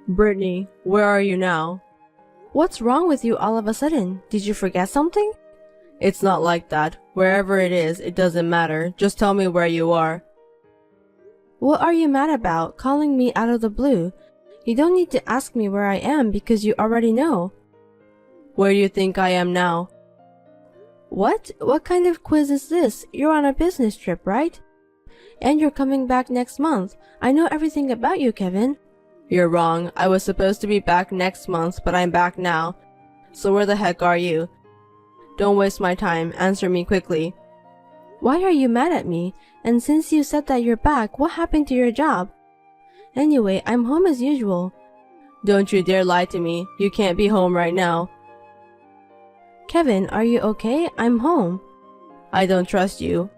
Brittany, where are you now? What's wrong with you all of a sudden? Did you forget something? It's not like that. Wherever it is, it doesn't matter. Just tell me where you are. What are you mad about, calling me out of the blue? You don't need to ask me where I am because you already know. Where do you think I am now? What? What kind of quiz is this? You're on a business trip, right? And you're coming back next month. I know everything about you, Kevin. You're wrong. I was supposed to be back next month, but I'm back now. So where the heck are you? Don't waste my time. Answer me quickly. Why are you mad at me? And since you said that you're back, what happened to your job? Anyway, I'm home as usual. Don't you dare lie to me. You can't be home right now. Kevin, are you okay? I'm home. I don't trust you.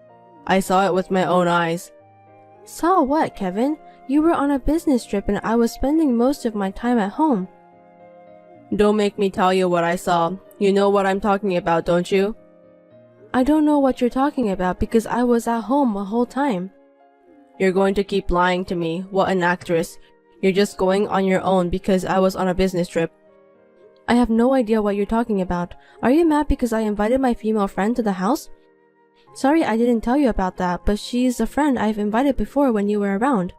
I saw it with my own eyes. Saw what, Kevin? You were on a business trip and I was spending most of my time at home. Don't make me tell you what I saw. You know what I'm talking about, don't you? I don't know what you're talking about because I was at home the whole time. You're going to keep lying to me. What an actress. You're just going on your own because I was on a business trip. I have no idea what you're talking about. Are you mad because I invited my female friend to the house? Sorry I didn't tell you about that, but she's a friend I've invited before when you were around.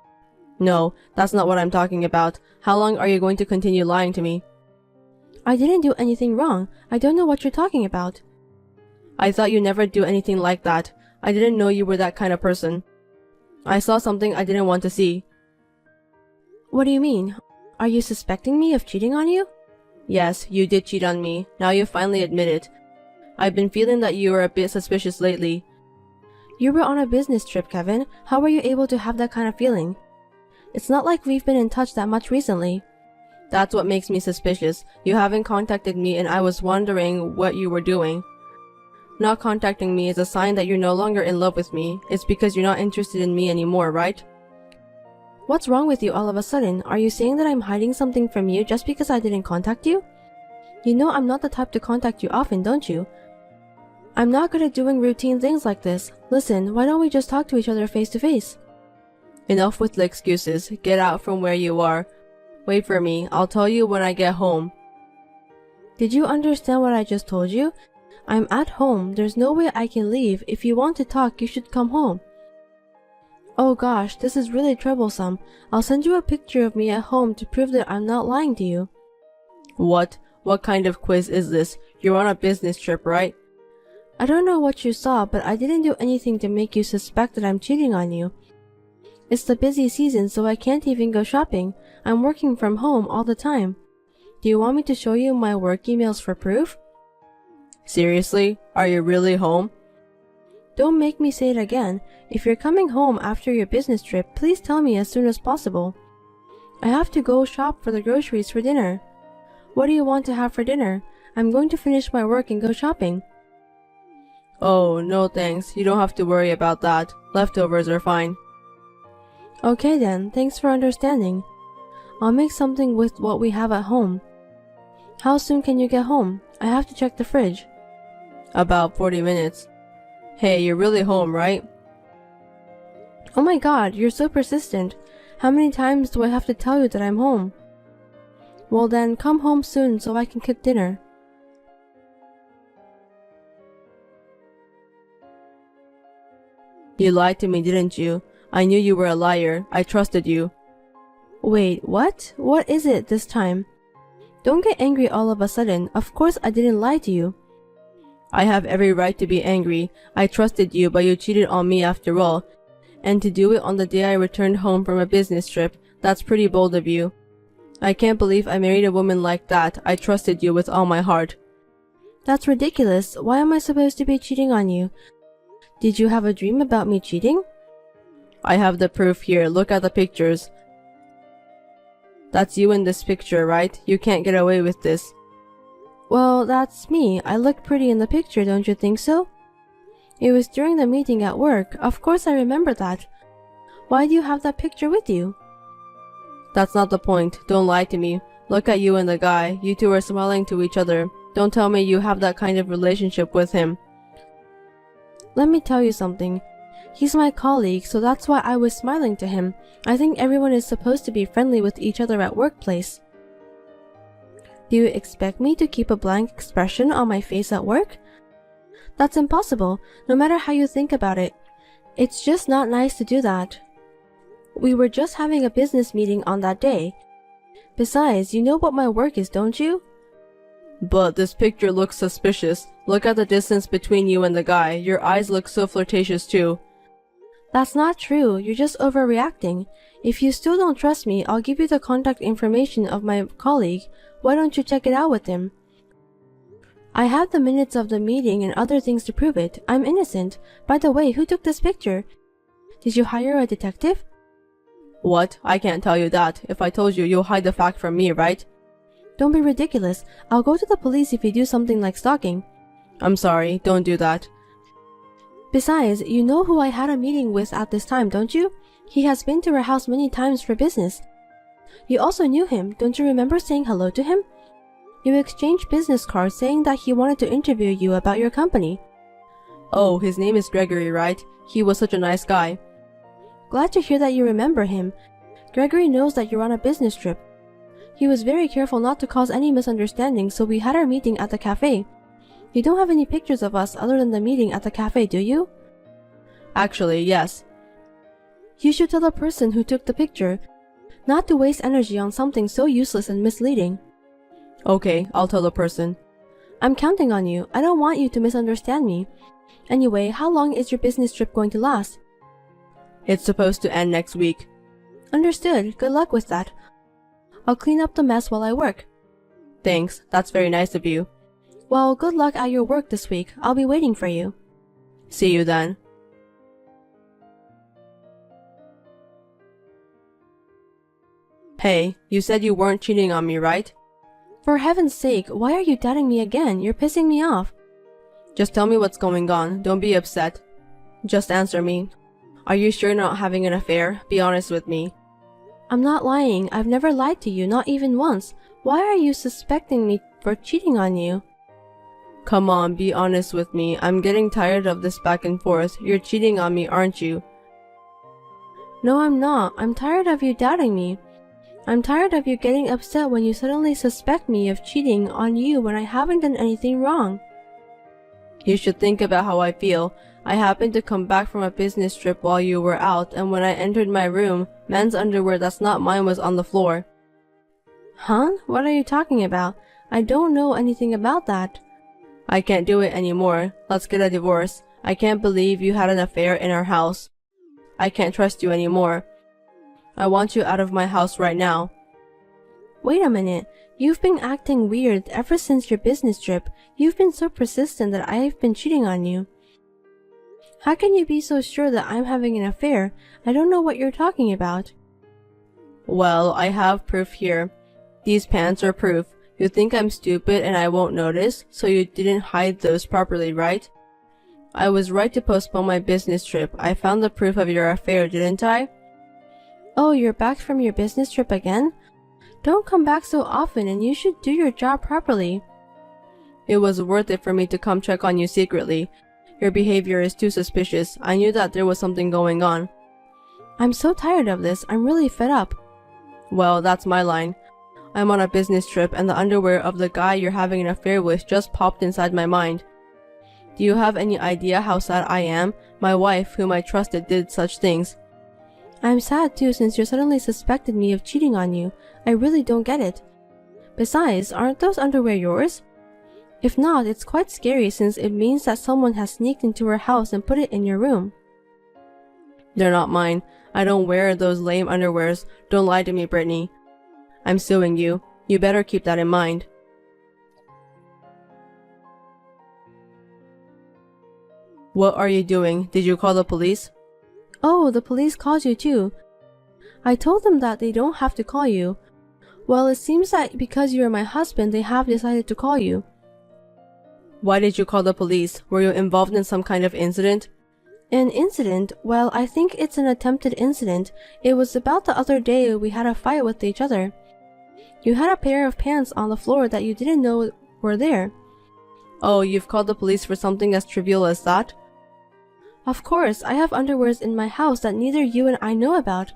No, that's not what I'm talking about. How long are you going to continue lying to me? I didn't do anything wrong. I don't know what you're talking about. I thought you never do anything like that. I didn't know you were that kind of person. I saw something I didn't want to see. What do you mean? Are you suspecting me of cheating on you? Yes, you did cheat on me. Now you finally admit it. I've been feeling that you were a bit suspicious lately. You were on a business trip, Kevin. How were you able to have that kind of feeling? It's not like we've been in touch that much recently. That's what makes me suspicious. You haven't contacted me and I was wondering what you were doing. Not contacting me is a sign that you're no longer in love with me. It's because you're not interested in me anymore, right? What's wrong with you all of a sudden? Are you saying that I'm hiding something from you just because I didn't contact you? You know I'm not the type to contact you often, don't you? I'm not good at doing routine things like this. Listen, why don't we just talk to each other face to face? Enough with the excuses. Get out from where you are. Wait for me. I'll tell you when I get home. Did you understand what I just told you? I'm at home. There's no way I can leave. If you want to talk, you should come home. Oh gosh, this is really troublesome. I'll send you a picture of me at home to prove that I'm not lying to you. What? What kind of quiz is this? You're on a business trip, right? I don't know what you saw, but I didn't do anything to make you suspect that I'm cheating on you. It's the busy season, so I can't even go shopping. I'm working from home all the time. Do you want me to show you my work emails for proof? Seriously? Are you really home? Don't make me say it again. If you're coming home after your business trip, please tell me as soon as possible. I have to go shop for the groceries for dinner. What do you want to have for dinner? I'm going to finish my work and go shopping. Oh, no thanks. You don't have to worry about that. Leftovers are fine. Okay then, thanks for understanding. I'll make something with what we have at home. How soon can you get home? I have to check the fridge. About 40 minutes. Hey, you're really home, right? Oh my god, you're so persistent. How many times do I have to tell you that I'm home? Well then, come home soon so I can cook dinner. You lied to me, didn't you? I knew you were a liar. I trusted you. Wait, what? What is it this time? Don't get angry all of a sudden. Of course I didn't lie to you. I have every right to be angry. I trusted you, but you cheated on me after all. And to do it on the day I returned home from a business trip, that's pretty bold of you. I can't believe I married a woman like that. I trusted you with all my heart. That's ridiculous. Why am I supposed to be cheating on you? Did you have a dream about me cheating? I have the proof here. Look at the pictures. That's you in this picture, right? You can't get away with this. Well, that's me. I look pretty in the picture, don't you think so? It was during the meeting at work. Of course I remember that. Why do you have that picture with you? That's not the point. Don't lie to me. Look at you and the guy. You two are smiling to each other. Don't tell me you have that kind of relationship with him. Let me tell you something. He's my colleague, so that's why I was smiling to him. I think everyone is supposed to be friendly with each other at workplace. Do you expect me to keep a blank expression on my face at work? That's impossible, no matter how you think about it. It's just not nice to do that. We were just having a business meeting on that day. Besides, you know what my work is, don't you? But this picture looks suspicious. Look at the distance between you and the guy. Your eyes look so flirtatious too. That's not true. You're just overreacting. If you still don't trust me, I'll give you the contact information of my colleague. Why don't you check it out with him? I have the minutes of the meeting and other things to prove it. I'm innocent. By the way, who took this picture? Did you hire a detective? What? I can't tell you that. If I told you, you'll hide the fact from me, right? Don't be ridiculous. I'll go to the police if you do something like stalking. I'm sorry, don't do that. Besides, you know who I had a meeting with at this time, don't you? He has been to our house many times for business. You also knew him. Don't you remember saying hello to him? You exchanged business cards saying that he wanted to interview you about your company. Oh, his name is Gregory, right? He was such a nice guy. Glad to hear that you remember him. Gregory knows that you're on a business trip. He was very careful not to cause any misunderstandings, so we had our meeting at the cafe. You don't have any pictures of us other than the meeting at the cafe, do you? Actually, yes. You should tell the person who took the picture not to waste energy on something so useless and misleading. Okay, I'll tell the person. I'm counting on you. I don't want you to misunderstand me. Anyway, how long is your business trip going to last? It's supposed to end next week. Understood. Good luck with that. I'll clean up the mess while I work. Thanks. That's very nice of you. Well, good luck at your work this week. I'll be waiting for you. See you then. Hey, you said you weren't cheating on me, right? For heaven's sake, why are you doubting me again? You're pissing me off. Just tell me what's going on. Don't be upset. Just answer me. Are you sure you're not having an affair? Be honest with me. I'm not lying. I've never lied to you, not even once. Why are you suspecting me for cheating on you? Come on, be honest with me. I'm getting tired of this back and forth. You're cheating on me, aren't you? No, I'm not. I'm tired of you doubting me. I'm tired of you getting upset when you suddenly suspect me of cheating on you when I haven't done anything wrong. You should think about how I feel. I happened to come back from a business trip while you were out, and when I entered my room, men's underwear that's not mine was on the floor. Huh? What are you talking about? I don't know anything about that. I can't do it anymore. Let's get a divorce. I can't believe you had an affair in our house. I can't trust you anymore. I want you out of my house right now. Wait a minute. You've been acting weird ever since your business trip. You've been so persistent that I've been cheating on you. How can you be so sure that I'm having an affair? I don't know what you're talking about. Well, I have proof here. These pants are proof. You think I'm stupid and I won't notice, so you didn't hide those properly, right? I was right to postpone my business trip. I found the proof of your affair, didn't I? Oh, you're back from your business trip again? Don't come back so often and you should do your job properly. It was worth it for me to come check on you secretly. Your behavior is too suspicious. I knew that there was something going on. I'm so tired of this. I'm really fed up. Well, that's my line. I'm on a business trip and the underwear of the guy you're having an affair with just popped inside my mind. Do you have any idea how sad I am? My wife, whom I trusted, did such things. I'm sad too since you suddenly suspected me of cheating on you. I really don't get it. Besides, aren't those underwear yours? If not, it's quite scary since it means that someone has sneaked into her house and put it in your room. They're not mine. I don't wear those lame underwears. Don't lie to me, Brittany. I'm suing you. You better keep that in mind. What are you doing? Did you call the police? Oh, the police called you too. I told them that they don't have to call you. Well, it seems that because you're my husband, they have decided to call you. Why did you call the police? Were you involved in some kind of incident? An incident? Well, I think it's an attempted incident. It was about the other day we had a fight with each other. You had a pair of pants on the floor that you didn't know were there. Oh, you've called the police for something as trivial as that? Of course, I have underwears in my house that neither you and I know about.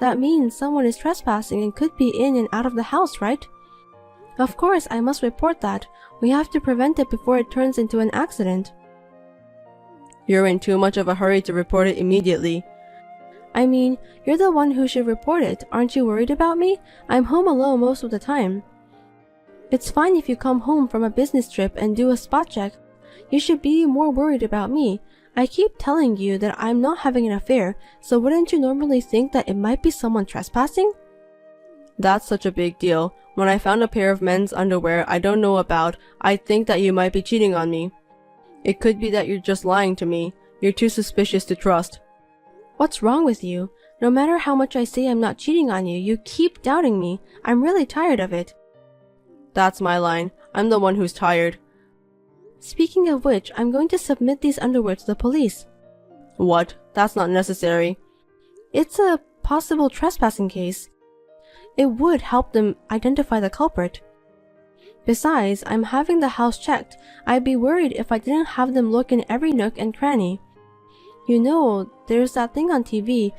That means someone is trespassing and could be in and out of the house, right? Of course, I must report that. We have to prevent it before it turns into an accident. You're in too much of a hurry to report it immediately. I mean, you're the one who should report it. Aren't you worried about me? I'm home alone most of the time. It's fine if you come home from a business trip and do a spot check. You should be more worried about me. I keep telling you that I'm not having an affair, so wouldn't you normally think that it might be someone trespassing? That's such a big deal. When I found a pair of men's underwear I don't know about, I think that you might be cheating on me. It could be that you're just lying to me. You're too suspicious to trust. What's wrong with you? No matter how much I say I'm not cheating on you, you keep doubting me. I'm really tired of it. That's my line. I'm the one who's tired. Speaking of which, I'm going to submit these underwear to the police. What? That's not necessary. It's a possible trespassing case. It would help them identify the culprit. Besides, I'm having the house checked. I'd be worried if I didn't have them look in every nook and cranny. You know, there's that thing on TV.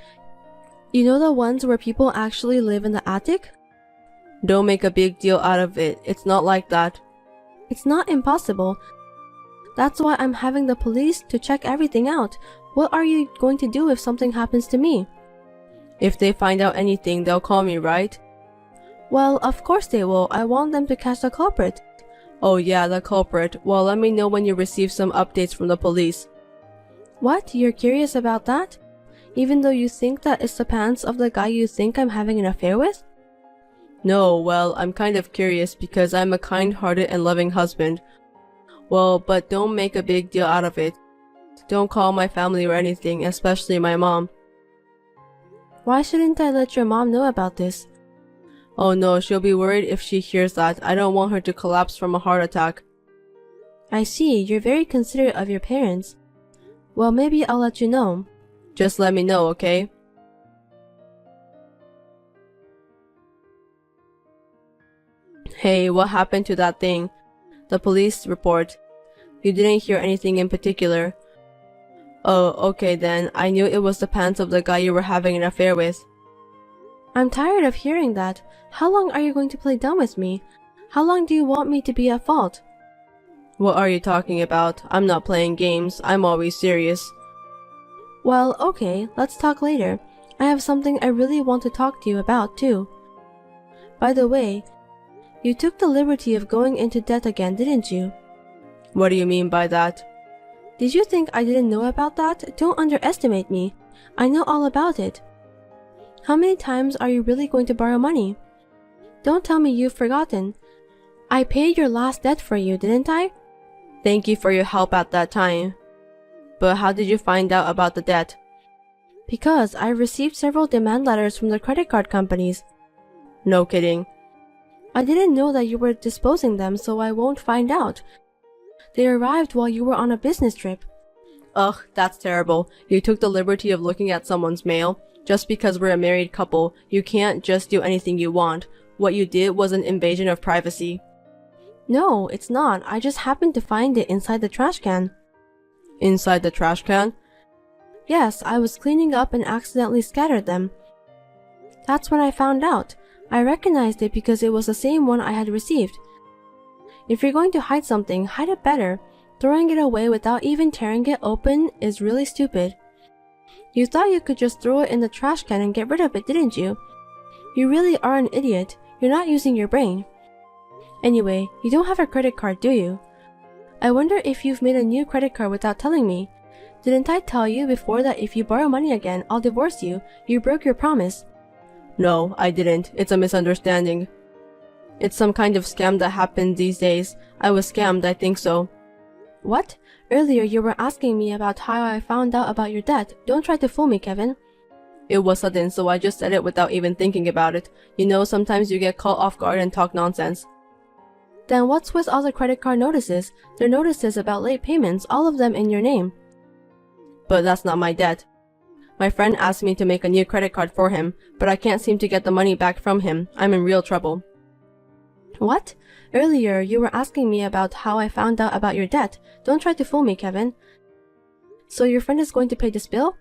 You know, the ones where people actually live in the attic? Don't make a big deal out of it. It's not like that. It's not impossible. That's why I'm having the police to check everything out. What are you going to do if something happens to me? If they find out anything, they'll call me, right? Well, of course they will. I want them to catch the culprit. Oh yeah, the culprit. Well, let me know when you receive some updates from the police. What? You're curious about that? Even though you think that it's the pants of the guy you think I'm having an affair with? No, well, I'm kind of curious because I'm a kind-hearted and loving husband. Well, but don't make a big deal out of it. Don't call my family or anything, especially my mom. Why shouldn't I let your mom know about this? Oh no, she'll be worried if she hears that. I don't want her to collapse from a heart attack. I see, you're very considerate of your parents. Well, maybe I'll let you know. Just let me know, okay? Hey, what happened to that thing? The police report. You didn't hear anything in particular. Oh, okay then. I knew it was the pants of the guy you were having an affair with. I'm tired of hearing that. How long are you going to play dumb with me? How long do you want me to be at fault? What are you talking about? I'm not playing games. I'm always serious. Well, okay, let's talk later. I have something I really want to talk to you about, too. By the way, you took the liberty of going into debt again, didn't you? What do you mean by that? Did you think I didn't know about that? Don't underestimate me. I know all about it. How many times are you really going to borrow money? Don't tell me you've forgotten. I paid your last debt for you, didn't I? Thank you for your help at that time. But how did you find out about the debt? Because I received several demand letters from the credit card companies. No kidding. I didn't know that you were disposing them, so I won't find out. They arrived while you were on a business trip. Ugh, that's terrible. You took the liberty of looking at someone's mail. Just because we're a married couple, you can't just do anything you want. What you did was an invasion of privacy. No, it's not. I just happened to find it inside the trash can. Inside the trash can? Yes, I was cleaning up and accidentally scattered them. That's when I found out. I recognized it because it was the same one I had received. If you're going to hide something, hide it better. Throwing it away without even tearing it open is really stupid. You thought you could just throw it in the trash can and get rid of it, didn't you? You really are an idiot. You're not using your brain. Anyway, you don't have a credit card, do you? I wonder if you've made a new credit card without telling me. Didn't I tell you before that if you borrow money again, I'll divorce you? You broke your promise. No, I didn't. It's a misunderstanding. It's some kind of scam that happens these days. I was scammed, I think so. What? Earlier you were asking me about how I found out about your debt. Don't try to fool me, Kevin. It was sudden, so I just said it without even thinking about it. You know, sometimes you get caught off guard and talk nonsense. Then what's with all the credit card notices? They're notices about late payments, all of them in your name. But that's not my debt. My friend asked me to make a new credit card for him, but I can't seem to get the money back from him. I'm in real trouble. What? Earlier, you were asking me about how I found out about your debt. Don't try to fool me, Kevin. So your friend is going to pay this bill?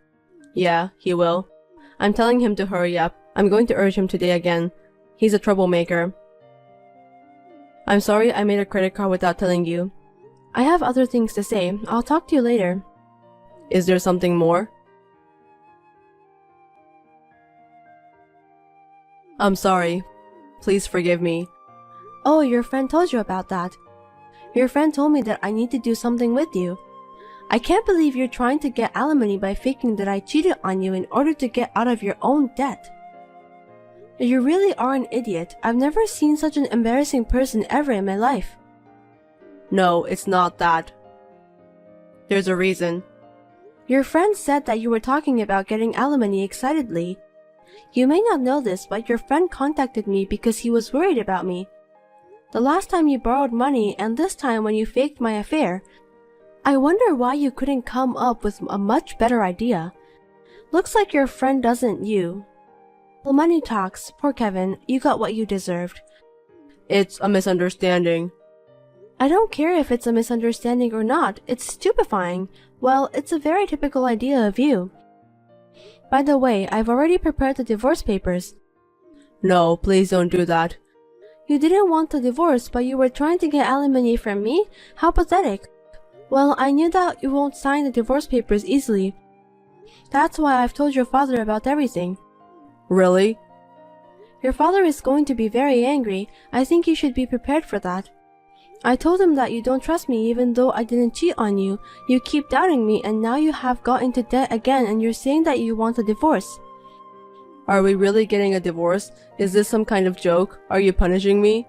Yeah, he will. I'm telling him to hurry up. I'm going to urge him today again. He's a troublemaker. I'm sorry I made a credit card without telling you. I have other things to say. I'll talk to you later. Is there something more? I'm sorry. Please forgive me. Oh, your friend told you about that. Your friend told me that I need to do something with you. I can't believe you're trying to get alimony by faking that I cheated on you in order to get out of your own debt. You really are an idiot. I've never seen such an embarrassing person ever in my life. No, it's not that. There's a reason. Your friend said that you were talking about getting alimony excitedly. You may not know this, but your friend contacted me because he was worried about me. The last time you borrowed money and this time when you faked my affair. I wonder why you couldn't come up with a much better idea. Looks like your friend doesn't you. Well, money talks. Poor Kevin, you got what you deserved. It's a misunderstanding. I don't care if it's a misunderstanding or not. It's stupefying. Well, it's a very typical idea of you. By the way, I've already prepared the divorce papers. No, please don't do that. You didn't want the divorce, but you were trying to get alimony from me? How pathetic. Well, I knew that you won't sign the divorce papers easily. That's why I've told your father about everything. Really? Your father is going to be very angry. I think you should be prepared for that. I told him that you don't trust me even though I didn't cheat on you. You keep doubting me and now you have got into debt again and you're saying that you want a divorce. Are we really getting a divorce? Is this some kind of joke? Are you punishing me?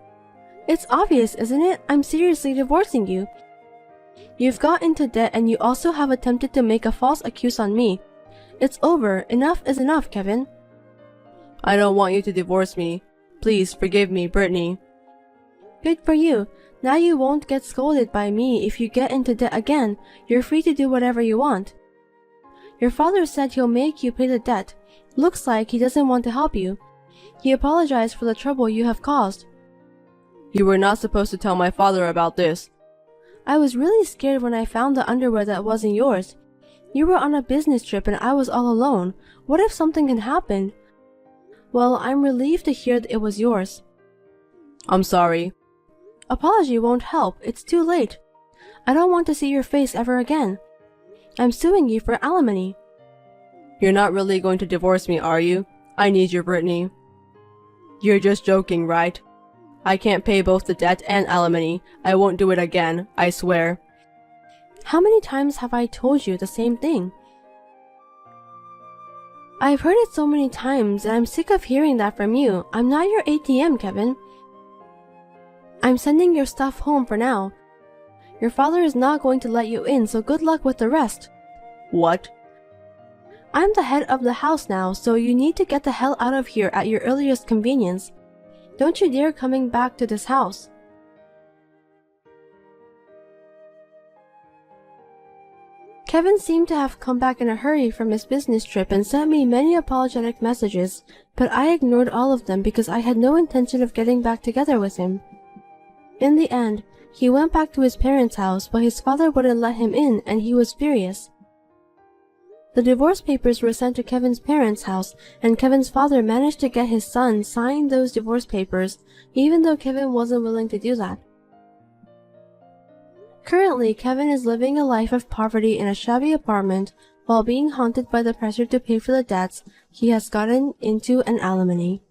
It's obvious, isn't it? I'm seriously divorcing you. You've got into debt and you also have attempted to make a false accuse on me. It's over. Enough is enough, Kevin. I don't want you to divorce me. Please forgive me, Brittany. Good for you. Now you won't get scolded by me if you get into debt again. You're free to do whatever you want. Your father said he'll make you pay the debt. Looks like he doesn't want to help you. He apologized for the trouble you have caused. You were not supposed to tell my father about this. I was really scared when I found the underwear that wasn't yours. You were on a business trip and I was all alone. What if something had happened? Well, I'm relieved to hear that it was yours. I'm sorry. Apology won't help. It's too late. I don't want to see your face ever again. I'm suing you for alimony. You're not really going to divorce me, are you? I need you, Brittany. You're just joking, right? I can't pay both the debt and alimony. I won't do it again, I swear. How many times have I told you the same thing? I've heard it so many times and I'm sick of hearing that from you. I'm not your ATM, Kevin. I'm sending your stuff home for now. Your father is not going to let you in, so good luck with the rest. What? I'm the head of the house now, so you need to get the hell out of here at your earliest convenience. Don't you dare coming back to this house. Kevin seemed to have come back in a hurry from his business trip and sent me many apologetic messages, but I ignored all of them because I had no intention of getting back together with him. In the end, he went back to his parents' house, but his father wouldn't let him in and he was furious. The divorce papers were sent to Kevin's parents' house, and Kevin's father managed to get his son sign those divorce papers, even though Kevin wasn't willing to do that. Currently, Kevin is living a life of poverty in a shabby apartment while being haunted by the pressure to pay for the debts he has gotten into an alimony.